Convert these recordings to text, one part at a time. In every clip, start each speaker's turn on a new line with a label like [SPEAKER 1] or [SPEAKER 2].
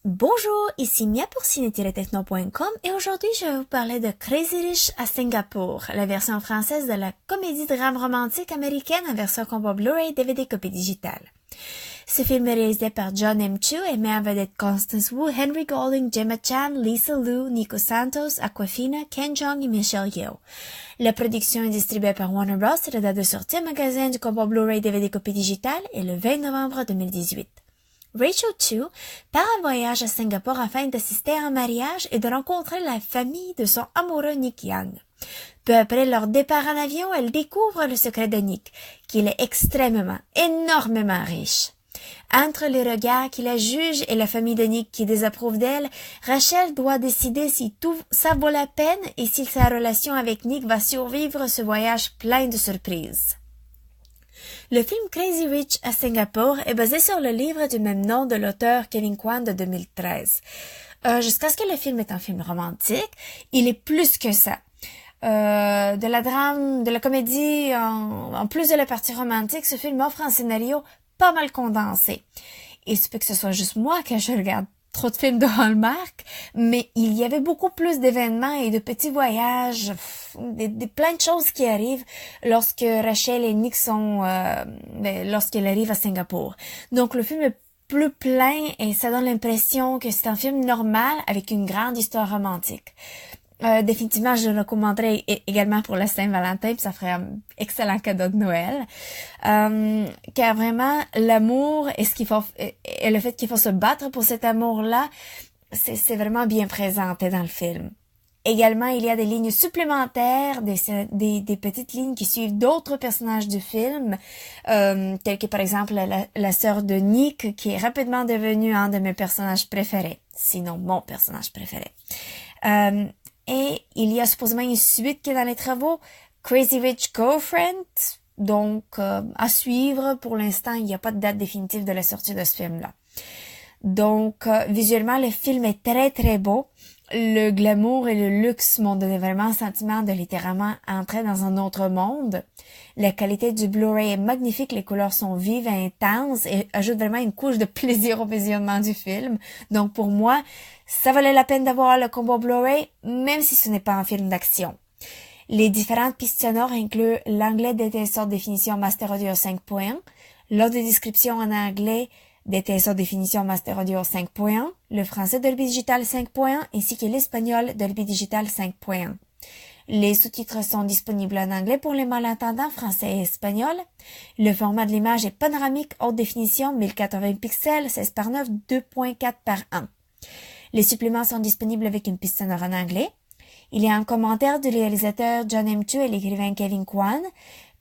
[SPEAKER 1] Bonjour, ici Mia pour ciné-techno.com et aujourd'hui je vais vous parler de Crazy Rich à Singapour, la version française de la comédie-drame romantique américaine en version combo Blu-ray DVD copie digitale. Ce film est réalisé par John M. Chu et met en vedette Constance Wu, Henry Golding, Gemma Chan, Lisa Liu, Nico Santos, Aquafina, Ken Jeong et Michelle Yeoh. La production est distribuée par Warner Bros. Et la date de sortie au magasin du combo Blu-ray DVD copie digitale est le 20 novembre 2018. Rachel Chu part en voyage à Singapour afin d'assister à un mariage et de rencontrer la famille de son amoureux Nick Young. Peu après leur départ en avion, elle découvre le secret de Nick, qu'il est énormément riche. Entre les regards qui la jugent et la famille de Nick qui désapprouve d'elle, Rachel doit décider si tout ça vaut la peine et si sa relation avec Nick va survivre ce voyage plein de surprises. Le film Crazy Rich à Singapour est basé sur le livre du même nom de l'auteur Kevin Kwan de 2013. Jusqu'à ce que le film est un film romantique, il est plus que ça. De la drame, de la comédie, en plus de la partie romantique, ce film offre un scénario pas mal condensé. Il se peut que ce soit juste moi que je regarde trop de films de Hallmark, mais il y avait beaucoup plus d'événements et de petits voyages, plein de choses qui arrivent lorsque Rachel et Nick lorsqu'elle arrive à Singapour. Donc le film est plus plein et ça donne l'impression que c'est un film normal avec une grande histoire romantique. Définitivement, je le recommanderais également pour la Saint-Valentin, puis ça ferait un excellent cadeau de Noël. Car vraiment, l'amour et le fait qu'il faut se battre pour cet amour-là, c'est vraiment bien présenté dans le film. Également, il y a des lignes supplémentaires, des petites lignes qui suivent d'autres personnages du film, tels que par exemple la sœur de Nick, qui est rapidement devenue un de mes personnages préférés, sinon mon personnage préféré. Et il y a supposément une suite qui est dans les travaux, Crazy Rich Girlfriend, donc à suivre. Pour l'instant, il n'y a pas de date définitive de la sortie de ce film-là. Donc, visuellement, le film est très très beau. Le glamour et le luxe m'ont donné vraiment un sentiment de littéralement entrer dans un autre monde. La qualité du Blu-ray est magnifique, les couleurs sont vives et intenses et ajoutent vraiment une couche de plaisir au visionnement du film. Donc pour moi, ça valait la peine d'avoir le combo Blu-ray, même si ce n'est pas un film d'action. Les différentes pistes sonores incluent l'anglais DTS haute définition Master Audio 5.1, l'audio-description en anglais DTS haute définition Master Audio 5.1, le français Dolby Digital 5.1 ainsi que l'espagnol Dolby Digital 5.1. Les sous-titres sont disponibles en anglais pour les malentendants français et espagnol. Le format de l'image est panoramique haute définition 1080 pixels 16 par 9 2.4 par 1. Les suppléments sont disponibles avec une piste sonore en anglais. Il y a un commentaire du réalisateur John M. Chu et l'écrivain Kevin Kwan.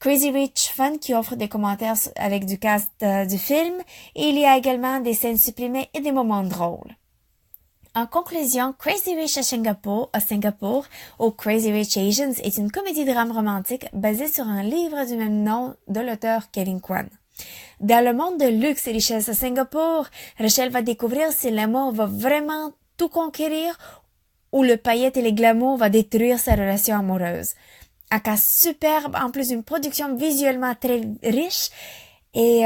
[SPEAKER 1] Crazy Rich Fun qui offre des commentaires avec du cast du film. Et il y a également des scènes supprimées et des moments drôles. En conclusion, Crazy Rich à Singapour, ou Crazy Rich Asians est une comédie-drame romantique basée sur un livre du même nom de l'auteur Kevin Kwan. Dans le monde de luxe et richesse à Singapour, Rachel va découvrir si l'amour va vraiment tout conquérir ou le paillette et les glamour va détruire sa relation amoureuse. Un cas superbe, en plus d'une production visuellement très riche et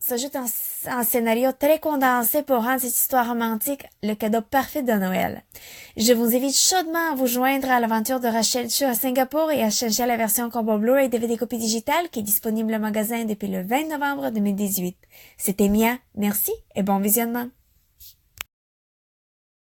[SPEAKER 1] s'ajoute un scénario très condensé pour rendre cette histoire romantique le cadeau parfait de Noël. Je vous invite chaudement à vous joindre à l'aventure de Rachel Chu à Singapour et à chercher la version combo Blu-ray DVD copie digitale qui est disponible au magasin depuis le 20 novembre 2018. C'était Mia, merci et bon visionnement.